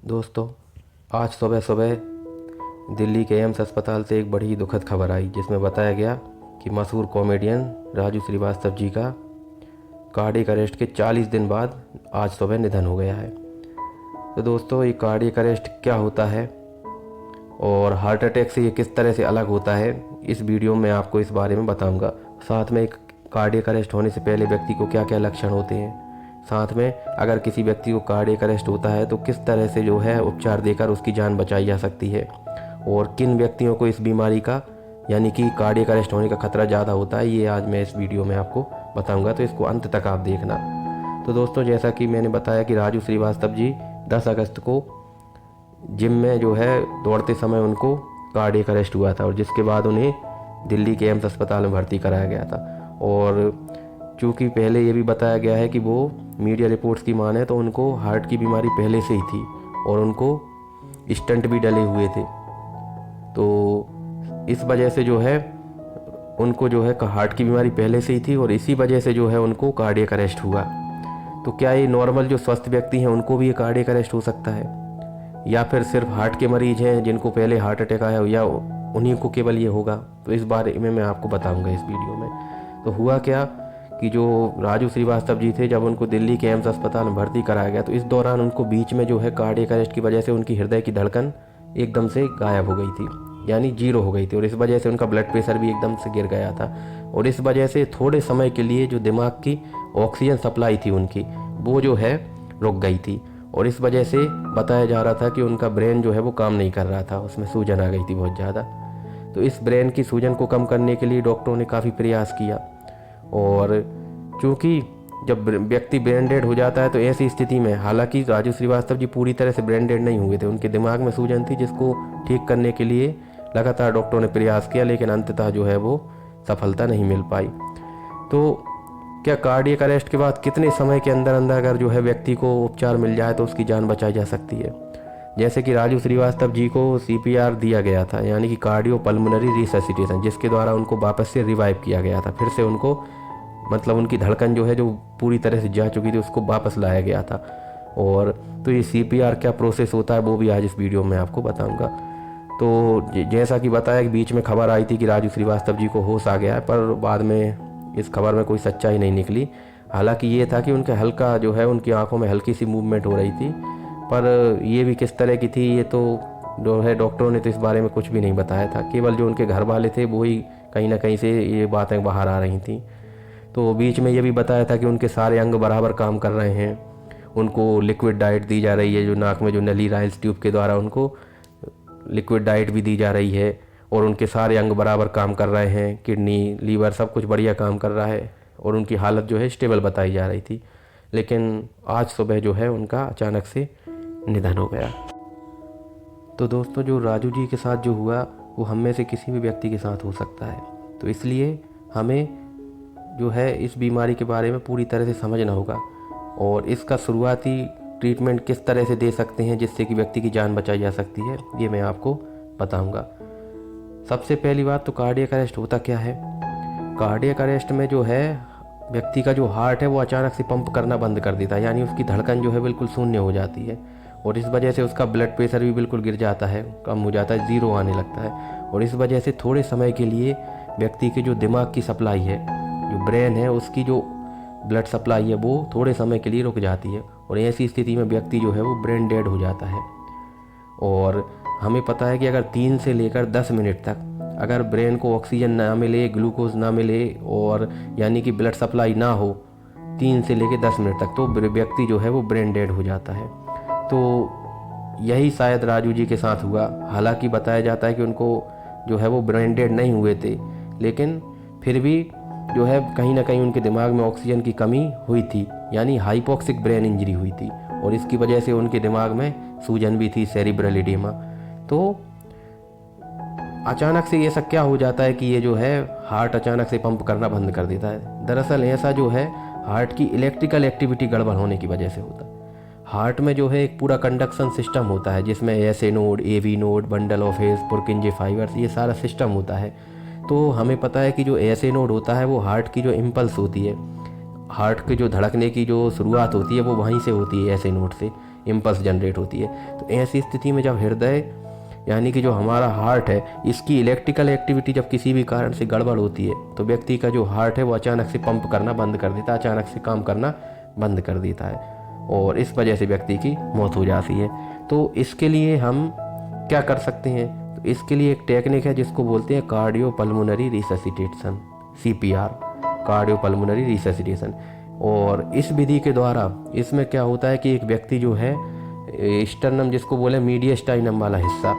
दोस्तों, आज सुबह सुबह दिल्ली के एम्स अस्पताल से एक बड़ी दुखद खबर आई जिसमें बताया गया कि मशहूर कॉमेडियन राजू श्रीवास्तव जी का कार्डियक अरेस्ट के 40 दिन बाद आज सुबह निधन हो गया है। तो दोस्तों, ये कार्डियक अरेस्ट क्या होता है और हार्ट अटैक से ये किस तरह से अलग होता है, इस वीडियो में आपको इस बारे में बताऊंगा। साथ में एक कार्डियक अरेस्ट होने से पहले व्यक्ति को क्या क्या लक्षण होते हैं, साथ में अगर किसी व्यक्ति को कार्डियक अरेस्ट होता है तो किस तरह से जो है उपचार देकर उसकी जान बचाई जा सकती है, और किन व्यक्तियों को इस बीमारी का यानी कि कार्डियक अरेस्ट होने का खतरा ज़्यादा होता है, ये आज मैं इस वीडियो में आपको बताऊंगा। तो इसको अंत तक आप देखना। तो दोस्तों, जैसा कि मैंने बताया कि राजू श्रीवास्तव जी 10 अगस्त को जिम में जो है दौड़ते समय उनको कार्डियक अरेस्ट हुआ था, और जिसके बाद उन्हें दिल्ली के एम्स अस्पताल में भर्ती कराया गया था। और चूँकि पहले ये भी बताया गया है कि वो मीडिया रिपोर्ट्स की माने तो उनको हार्ट की बीमारी पहले से ही थी और उनको स्टंट भी डले हुए थे। तो इस वजह से जो है उनको जो है हार्ट की बीमारी पहले से ही थी और इसी वजह से जो है उनको कार्डियक अरेस्ट हुआ। तो क्या ये नॉर्मल जो स्वस्थ व्यक्ति हैं उनको भी ये कार्डियक अरेस्ट हो सकता है, या फिर सिर्फ हार्ट के मरीज हैं जिनको पहले हार्ट अटैक आया हो, या उन्हीं को केवल ये होगा? तो इस बारे में मैं आपको बताऊंगा इस वीडियो में। तो हुआ क्या कि जो राजू श्रीवास्तव जी थे, जब उनको दिल्ली के एम्स अस्पताल में भर्ती कराया गया तो इस दौरान उनको बीच में जो है कार्डियक अरेस्ट की वजह से उनकी हृदय की धड़कन एकदम से गायब हो गई थी, यानी जीरो हो गई थी, और इस वजह से उनका ब्लड प्रेशर भी एकदम से गिर गया था। और इस वजह से थोड़े समय के लिए जो दिमाग की ऑक्सीजन सप्लाई थी उनकी, वो जो है रुक गई थी, और इस वजह से बताया जा रहा था कि उनका ब्रेन जो है वो काम नहीं कर रहा था, उसमें सूजन आ गई थी बहुत ज़्यादा। तो इस ब्रेन की सूजन को कम करने के लिए डॉक्टरों ने काफ़ी प्रयास किया, और चूँकि जब व्यक्ति ब्रेन डेड हो जाता है तो ऐसी स्थिति में, हालांकि राजू श्रीवास्तव जी पूरी तरह से ब्रेन डेड नहीं हुए थे, उनके दिमाग में सूजन थी जिसको ठीक करने के लिए लगातार डॉक्टरों ने प्रयास किया, लेकिन अंततः जो है वो सफलता नहीं मिल पाई। तो क्या कार्डियक अरेस्ट के बाद कितने समय के अंदर अंदर अगर जो है व्यक्ति को उपचार मिल जाए तो उसकी जान बचाई जा सकती है? जैसे कि राजू श्रीवास्तव जी को CPR दिया गया था, यानी कि कार्डियो पल्मोनरी रिससिटेशन, जिसके द्वारा उनको वापस से रिवाइव किया गया था। फिर से उनको मतलब उनकी धड़कन जो है जो पूरी तरह से जा चुकी थी उसको वापस लाया गया था। और तो ये CPR क्या प्रोसेस होता है वो भी आज इस वीडियो में आपको बताऊंगा। तो जैसा कि बताया कि बीच में खबर आई थी कि राजू श्रीवास्तव जी को होश आ गया है, पर बाद में इस खबर में कोई सच्चाई नहीं निकली। हालांकि ये था कि उनके हल्का जो है उनकी आंखों में हल्की सी मूवमेंट हो रही थी, पर ये भी किस तरह की थी ये तो जो है डॉक्टरों ने तो इस बारे में कुछ भी नहीं बताया था। केवल जो उनके घर वाले थे वो ही कहीं ना कहीं से ये बातें बाहर आ रही थी। तो बीच में ये भी बताया था कि उनके सारे अंग बराबर काम कर रहे हैं, उनको लिक्विड डाइट दी जा रही है, जो नाक में जो नली राइल्स ट्यूब के द्वारा उनको लिक्विड डाइट भी दी जा रही है, और उनके सारे अंग बराबर काम कर रहे हैं, किडनी लीवर सब कुछ बढ़िया काम कर रहा है, और उनकी हालत जो है स्टेबल बताई जा रही थी। लेकिन आज सुबह जो है उनका अचानक से निधन हो गया। तो दोस्तों, जो राजू जी के साथ जो हुआ वो हम में से किसी भी व्यक्ति के साथ हो सकता है, तो इसलिए हमें जो है इस बीमारी के बारे में पूरी तरह से समझना होगा, और इसका शुरुआती ट्रीटमेंट किस तरह से दे सकते हैं जिससे कि व्यक्ति की जान बचाई जा सकती है, ये मैं आपको बताऊंगा। सबसे पहली बात तो कार्डियक अरेस्ट होता क्या है। कार्डियक अरेस्ट में जो है व्यक्ति का जो हार्ट है वो अचानक से पंप करना बंद कर देता है, यानी उसकी धड़कन जो है बिल्कुल शून्य हो जाती है, और इस वजह से उसका ब्लड प्रेशर भी बिल्कुल गिर जाता है, कम हो जाता है, ज़ीरो आने लगता है। और इस वजह से थोड़े समय के लिए व्यक्ति के जो दिमाग की सप्लाई है, जो ब्रेन है, उसकी जो ब्लड सप्लाई है वो थोड़े समय के लिए रुक जाती है, और ऐसी स्थिति में व्यक्ति जो है वो ब्रेन डेड हो जाता है। और हमें पता है कि अगर 3 से लेकर 10 मिनट तक अगर ब्रेन को ऑक्सीजन ना मिले, ग्लूकोज ना मिले, और यानी कि ब्लड सप्लाई ना हो 3 से लेकर 10 मिनट तक, तो व्यक्ति जो है वो ब्रेन डेड हो जाता है। तो यही शायद राजू जी के साथ हुआ। हालांकि बताया जाता है कि उनको जो है वो ब्रेन डेड नहीं हुए थे, लेकिन फिर भी जो है कहीं ना कहीं उनके दिमाग में ऑक्सीजन की कमी हुई थी, यानी हाइपोक्सिक ब्रेन इंजरी हुई थी, और इसकी वजह से उनके दिमाग में सूजन भी थी, सेरिब्रल एडिमा। तो अचानक से ये सब क्या हो जाता है कि ये जो है हार्ट अचानक से पंप करना बंद कर देता है। दरअसल ऐसा जो है हार्ट की इलेक्ट्रिकल एक्टिविटी गड़बड़ होने की वजह से होता है। हार्ट में जो है एक पूरा कंडक्शन सिस्टम होता है जिसमें SA node, AV node, bundle of hedge, पुरकिंजे fibres, ये सारा सिस्टम होता है। तो हमें पता है कि जो SA नोड होता है वो हार्ट की जो इम्पल्स होती है, हार्ट के जो धड़कने की जो शुरुआत होती है वो वहीं से होती है, SA नोड से। इम्पल्स जनरेट होती है। तो ऐसी स्थिति में जब हृदय यानी कि जो हमारा हार्ट है, इसकी इलेक्ट्रिकल एक्टिविटी जब किसी भी कारण से गड़बड़ होती है तो व्यक्ति का जो हार्ट है वो अचानक से पंप करना बंद कर देता है, अचानक से काम करना बंद कर देता है और इस वजह से व्यक्ति की मौत हो जाती है। तो इसके लिए हम क्या कर सकते हैं? तो इसके लिए एक टेक्निक है जिसको बोलते हैं cardiopulmonary resuscitation, CPR, cardiopulmonary resuscitation. और इस विधि के द्वारा इसमें क्या होता है कि एक व्यक्ति जो है स्टर्नम जिसको बोले मीडियस्टाइनम वाला हिस्सा,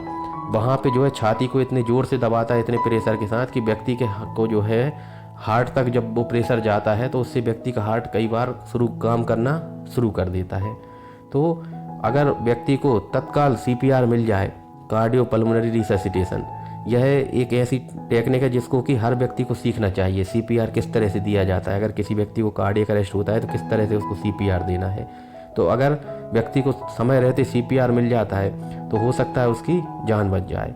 वहाँ पे जो है छाती को इतने ज़ोर से दबाता है इतने प्रेशर के साथ कि व्यक्ति के को जो है हार्ट तक जब वो प्रेशर जाता है तो उससे व्यक्ति का हार्ट कई बार काम करना शुरू कर देता है। तो अगर व्यक्ति को तत्काल CPR मिल जाए, कार्डियोपल्मोनरी रिससिटेशन, यह एक ऐसी टेक्निक है जिसको कि हर व्यक्ति को सीखना चाहिए। CPR किस तरह से दिया जाता है, अगर किसी व्यक्ति को कार्डियक अरेस्ट होता है तो किस तरह से उसको CPR देना है। तो अगर व्यक्ति को समय रहते CPR मिल जाता है तो हो सकता है उसकी जान बच जाए।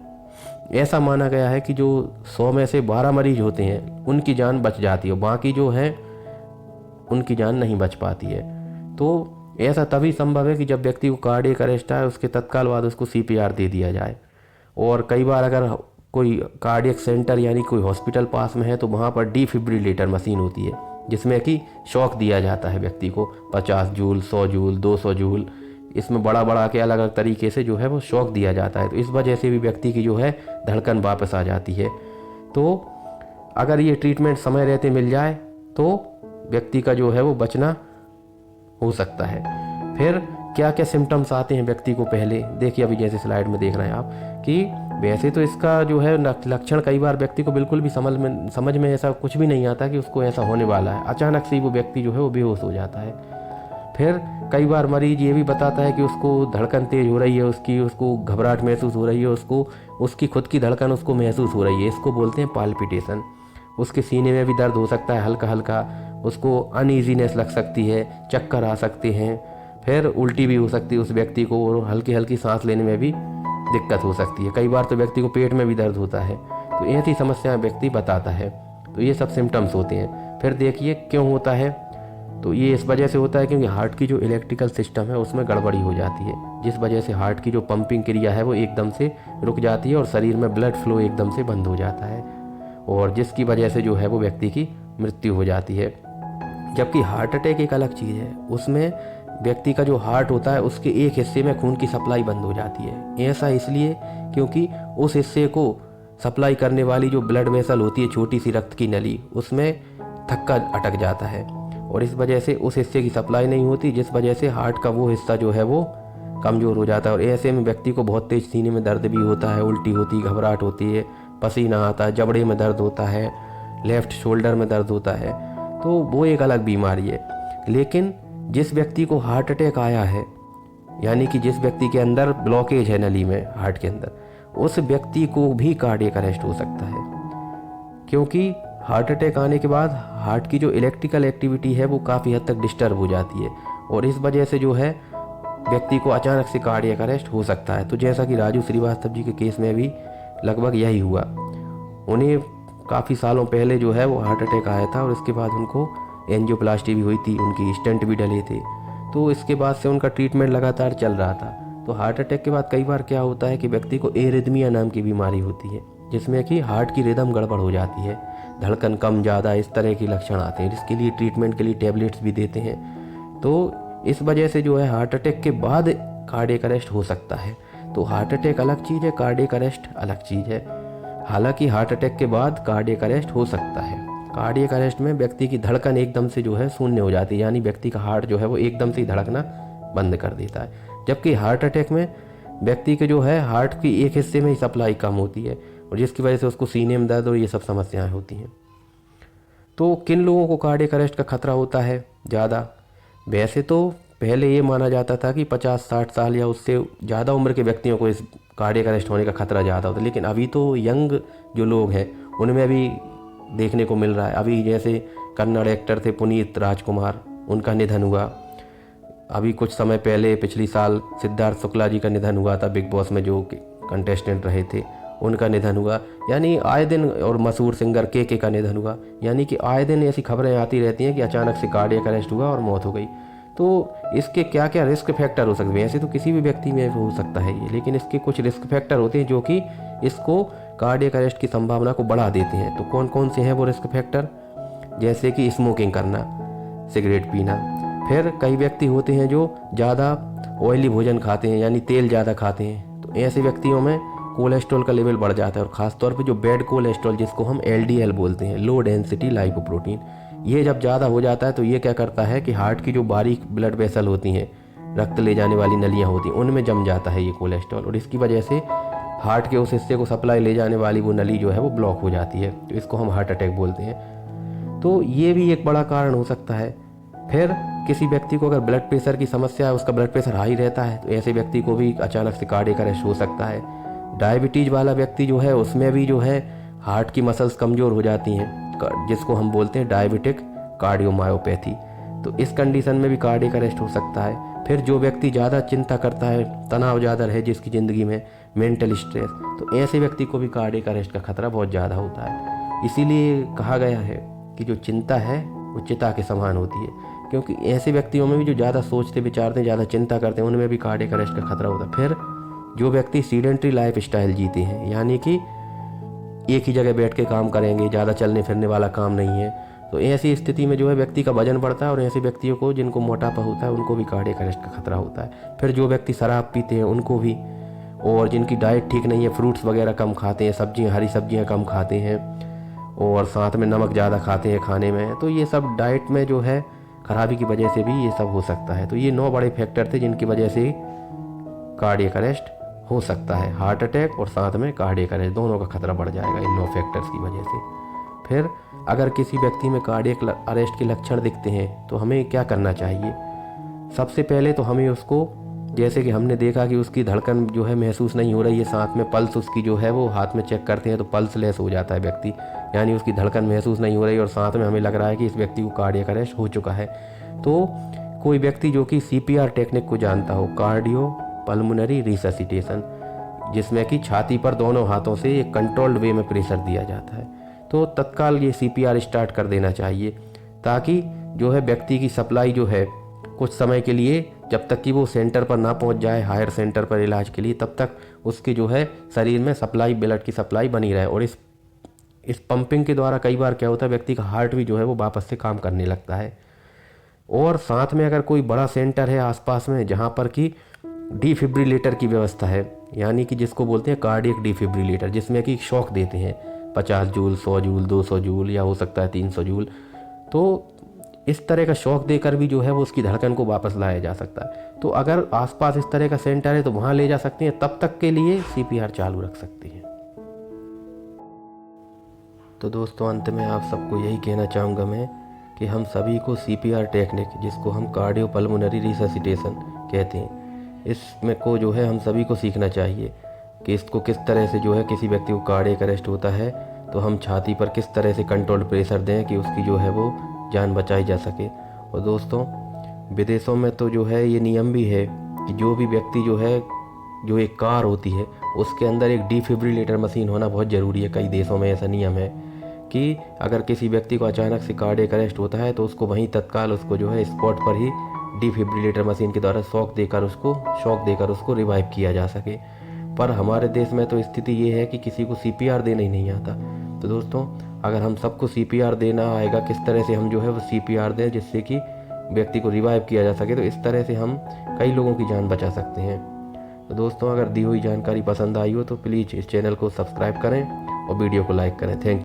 ऐसा माना गया है कि जो 100 में से 12 मरीज होते हैं उनकी जान बच जाती है, बाकी जो है उनकी जान नहीं बच पाती है। तो ऐसा तभी संभव है कि जब व्यक्ति को कार्डियक अरेस्ट आए उसके तत्काल बाद उसको CPR दे दिया जाए। और कई बार अगर कोई कार्डियक सेंटर यानी कोई हॉस्पिटल पास में है तो वहाँ पर डिफिब्रिलेटर मशीन होती है जिसमें कि शॉक दिया जाता है व्यक्ति को, 50 जूल, 100 जूल, 200 जूल, इसमें बड़ा के अलग अलग तरीके से जो है वो शॉक दिया जाता है। तो इस वजह से भी व्यक्ति की जो है धड़कन वापस आ जाती है। तो अगर ये ट्रीटमेंट समय रहते मिल जाए तो व्यक्ति का जो है वो बचना हो सकता है। फिर क्या क्या सिम्टम्स आते हैं व्यक्ति को, पहले देखिए, अभी जैसे स्लाइड में देख रहे हैं आप कि वैसे तो इसका जो है लक्षण कई बार व्यक्ति को बिल्कुल भी समझ में ऐसा कुछ भी नहीं आता कि उसको ऐसा होने वाला है, अचानक से ही वो व्यक्ति जो है वो बेहोश हो जाता है। फिर कई बार मरीज ये भी बताता है कि उसको धड़कन तेज हो रही है, उसको घबराहट महसूस हो रही है, उसकी खुद की धड़कन उसको महसूस हो रही है, इसको बोलते हैं पाल्पिटेशन। उसके सीने में भी दर्द हो सकता है हल्का हल्का, उसको अनईजीनेस लग सकती है, चक्कर आ सकते हैं, फिर उल्टी भी हो सकती है उस व्यक्ति को, और हल्की हल्की सांस लेने में भी दिक्कत हो सकती है। कई बार तो व्यक्ति को पेट में भी दर्द होता है। तो ऐसी समस्याएं व्यक्ति बताता है। तो ये सब सिम्टम्स होते हैं। फिर देखिए क्यों होता है, तो ये इस वजह से होता है क्योंकि हार्ट की जो इलेक्ट्रिकल सिस्टम है उसमें गड़बड़ी हो जाती है, जिस वजह से हार्ट की जो पंपिंग क्रिया है वो एकदम से रुक जाती है और शरीर में ब्लड फ्लो एकदम से बंद हो जाता है, और जिसकी वजह से जो है वो व्यक्ति की मृत्यु हो जाती है। जबकि हार्ट अटैक एक अलग चीज़ है, उसमें व्यक्ति का जो हार्ट होता है उसके एक हिस्से में खून की सप्लाई बंद हो जाती है। ऐसा इसलिए क्योंकि उस हिस्से को सप्लाई करने वाली जो ब्लड वेसल होती है, छोटी सी रक्त की नली, उसमें थक्का अटक जाता है और इस वजह से उस हिस्से की सप्लाई नहीं होती, जिस वजह से हार्ट का वो हिस्सा जो है वो कमज़ोर हो जाता है। और ऐसे में व्यक्ति को बहुत तेज़ सीने में दर्द भी होता है, उल्टी होती है, घबराहट होती है, पसीना आता है, जबड़े में दर्द होता है, लेफ़्ट शोल्डर में दर्द होता है। तो वो एक अलग बीमारी है। लेकिन जिस व्यक्ति को हार्ट अटैक आया है, यानी कि जिस व्यक्ति के अंदर ब्लॉकेज है नली में हार्ट के अंदर, उस व्यक्ति को भी कार्डियक अरेस्ट हो सकता है, क्योंकि हार्ट अटैक आने के बाद हार्ट की जो इलेक्ट्रिकल एक्टिविटी है वो काफ़ी हद तक डिस्टर्ब हो जाती है और इस वजह से जो है व्यक्ति को अचानक से कार्डियक अरेस्ट हो सकता है। तो जैसा कि राजू श्रीवास्तव जी के केस में भी लगभग यही हुआ। उन्हें काफ़ी सालों पहले जो है वो हार्ट अटैक आया था और उसके बाद उनको एंजियोप्लास्टी भी हुई थी, उनकी स्टेंट भी डले थे। तो इसके बाद से उनका ट्रीटमेंट लगातार चल रहा था। तो हार्ट अटैक के बाद कई बार क्या होता है कि व्यक्ति को एरिथमिया नाम की बीमारी होती है, जिसमें कि हार्ट की रिदम गड़बड़ हो जाती है, धड़कन कम ज़्यादा इस तरह के लक्षण आते हैं, जिसके लिए ट्रीटमेंट के लिए टैबलेट्स भी देते हैं। तो इस वजह से जो है हार्ट अटैक के बाद कार्डियक अरेस्ट हो सकता है। तो हार्ट अटैक अलग चीज़ है, कार्डियक अरेस्ट अलग चीज़ है। हालांकि हार्ट अटैक के बाद कार्डियक अरेस्ट हो सकता है। कार्डियक अरेस्ट में व्यक्ति की धड़कन एकदम से जो है शून्य हो जाती है, यानी व्यक्ति का हार्ट जो है वो एकदम से धड़कना बंद कर देता है। जबकि हार्ट अटैक में व्यक्ति के जो है हार्ट की एक हिस्से में ही सप्लाई कम होती है और जिसकी वजह से उसको सीने में दर्द और ये सब समस्याएं होती हैं। तो किन लोगों को कार्डियक अरेस्ट का खतरा होता है ज़्यादा? वैसे तो पहले ये माना जाता था कि 50-60 साल या उससे ज़्यादा उम्र के व्यक्तियों को इस कार्डियक अरेस्ट होने का खतरा ज़्यादा होता है, लेकिन अभी तो यंग जो लोग हैं उनमें भी देखने को मिल रहा है। अभी जैसे कन्नड़ एक्टर थे पुनीत राजकुमार, उनका निधन हुआ। अभी कुछ समय पहले पिछली साल सिद्धार्थ शुक्ला जी का निधन हुआ था, बिग बॉस में जो कंटेस्टेंट रहे थे, उनका निधन हुआ। यानी आए दिन, और मशहूर सिंगर के का निधन हुआ। यानी कि आए दिन ऐसी खबरें आती रहती हैं कि अचानक से कार्डियक अरेस्ट हुआ और मौत हो गई। तो इसके क्या क्या रिस्क फैक्टर हो सकते हैं? ऐसे तो किसी भी व्यक्ति में हो सकता है ये, लेकिन इसके कुछ रिस्क फैक्टर होते हैं जो कि इसको कार्डियक अरेस्ट की संभावना को बढ़ा देते हैं। तो कौन कौन से हैं वो रिस्क फैक्टर? जैसे कि स्मोकिंग करना, सिगरेट पीना। फिर कई व्यक्ति होते हैं जो ज़्यादा ऑयली भोजन खाते हैं, यानी तेल ज़्यादा खाते हैं, तो ऐसे व्यक्तियों में कोलेस्ट्रॉल का लेवल बढ़ जाता है। और ख़ासतौर पे जो बैड कोलेस्ट्रॉल, जिसको हम LDL बोलते हैं, लो डेंसिटी लाइपोप्रोटीन, ये जब ज़्यादा हो जाता है तो ये क्या करता है कि हार्ट की जो बारीक ब्लड वेसल होती हैं, रक्त ले जाने वाली नलियाँ होती हैं, उनमें जम जाता है ये कोलेस्ट्रॉल, और इसकी वजह से हार्ट के उस हिस्से को सप्लाई ले जाने वाली वो नली जो है वो ब्लॉक हो जाती है, तो इसको हम हार्ट अटैक बोलते हैं। तो ये भी एक बड़ा कारण हो सकता है। फिर किसी व्यक्ति को अगर ब्लड प्रेशर की समस्या है, उसका ब्लड प्रेशर हाई रहता है, तो ऐसे व्यक्ति को भी अचानक से कार्डियक अरेस्ट हो सकता है। डायबिटीज़ वाला व्यक्ति जो है उसमें भी जो है हार्ट की मसल्स कमज़ोर हो जाती हैं, जिसको हम बोलते हैं डायबिटिक कार्डियोमायोपैथी, तो इस कंडीशन में भी कार्डियक अरेस्ट हो सकता है। फिर जो व्यक्ति ज़्यादा चिंता करता है, तनाव ज़्यादा रहे जिसकी ज़िंदगी में, मेंटल स्ट्रेस, तो ऐसे व्यक्ति को भी कार्डियक अरेस्ट का खतरा बहुत ज़्यादा होता है। इसीलिए कहा गया है कि जो चिंता है वो चिता के समान होती है, क्योंकि ऐसे व्यक्तियों में भी जो ज़्यादा सोचते विचारते हैं, ज़्यादा चिंता करते हैं, उनमें भी कार्डियक अरेस्ट का खतरा होता है। फिर जो व्यक्ति सीडेंट्री लाइफ स्टाइल जीते हैं, यानी कि एक ही जगह बैठ के काम करेंगे, ज़्यादा चलने फिरने वाला काम नहीं है, तो ऐसी स्थिति में जो है व्यक्ति का वजन बढ़ता है, और ऐसे व्यक्तियों को जिनको मोटापा होता है उनको भी कार्डियक अरेस्ट का खतरा होता है। फिर जो व्यक्ति शराब पीते हैं उनको भी, और जिनकी डाइट ठीक नहीं है, फ्रूट्स वगैरह कम खाते हैं, सब्जियाँ, हरी सब्जियाँ कम खाते हैं, और साथ में नमक ज़्यादा खाते हैं खाने में, तो ये सब डाइट में जो है खराबी की वजह से भी ये सब हो सकता है। तो ये 9 बड़े फैक्टर थे जिनकी वजह से कार्डियक अरेस्ट हो सकता है। हार्ट अटैक और साथ में कार्डियक अरेस्ट, दोनों का खतरा बढ़ जाएगा इन 9 फैक्टर्स की वजह से। फिर अगर किसी व्यक्ति में कार्डियक अरेस्ट के लक्षण दिखते हैं तो हमें क्या करना चाहिए? सबसे पहले तो हमें उसको, जैसे कि हमने देखा कि उसकी धड़कन जो है महसूस नहीं हो रही है, साथ में पल्स उसकी जो है वो हाथ में चेक करते हैं तो पल्स लेस हो जाता है व्यक्ति, यानी उसकी धड़कन महसूस नहीं हो रही और साथ में हमें लग रहा है कि इस व्यक्ति को कार्डियक अरेस्ट हो चुका है। तो कोई व्यक्ति जो कि CPR टेक्निक को जानता हो, कार्डियो पल्मोनरी रिससिटेशन, जिसमें कि छाती पर दोनों हाथों से एक कंट्रोल्ड वे में प्रेशर दिया जाता है, तो तत्काल ये CPR स्टार्ट कर देना चाहिए, ताकि जो है व्यक्ति की सप्लाई जो है कुछ समय के लिए, जब तक कि वो सेंटर पर ना पहुंच जाए, हायर सेंटर पर इलाज के लिए, तब तक उसकी जो है शरीर में सप्लाई, ब्लड की सप्लाई बनी रहे। और इस पंपिंग के द्वारा कई बार क्या होता है, व्यक्ति का हार्ट भी जो है वो वापस से काम करने लगता है। और साथ में अगर कोई बड़ा सेंटर है आसपास में जहाँ पर कि डिफिब्रिलेटर की व्यवस्था है, यानी कि जिसको बोलते हैं कार्डियक डिफिब्रिलेटर, जिसमें कि शॉक देते हैं 50 जूल, 100 जूल, 200 जूल, या हो सकता है 300 जूल, तो इस तरह का शॉक देकर भी जो है वो उसकी धड़कन को वापस लाया जा सकता है। तो अगर आसपास इस तरह का सेंटर है तो वहाँ ले जा सकते हैं, तब तक के लिए CPR चालू रख सकते हैं। तो दोस्तों, अंत में आप सबको यही कहना चाहूँगा मैं कि हम सभी को CPR टेक्निक, जिसको हम कार्डियो पल्मोनरी रिससिटेशन कहते हैं, इसमें को जो है हम सभी को सीखना चाहिए कि इसको किस तरह से जो है किसी व्यक्ति को कार्डियक अरेस्ट होता है तो हम छाती पर किस तरह से कंट्रोल्ड प्रेशर दें कि उसकी जो है वो जान बचाई जा सके। और दोस्तों, विदेशों में तो जो है ये नियम भी है कि जो भी व्यक्ति जो है, जो एक कार होती है उसके अंदर एक डिफिब्रिलेटर मशीन होना बहुत ज़रूरी है। कई देशों में ऐसा नियम है कि अगर किसी व्यक्ति को अचानक से कार्डियक अरेस्ट होता है तो उसको वहीं तत्काल उसको जो है स्पॉट पर ही डिफिब्रिलेटर मशीन के द्वारा शॉक देकर उसको रिवाइव किया जा सके। पर हमारे देश में तो स्थिति ये है कि किसी को CPR देना ही नहीं आता। तो दोस्तों, अगर हम सबको CPR देना आएगा, किस तरह से हम जो है वो CPR दें जिससे कि व्यक्ति को रिवाइव किया जा सके, तो इस तरह से हम कई लोगों की जान बचा सकते हैं। तो दोस्तों, अगर दी हुई जानकारी पसंद आई हो तो प्लीज़ इस चैनल को सब्सक्राइब करें और वीडियो को लाइक करें। Thank you.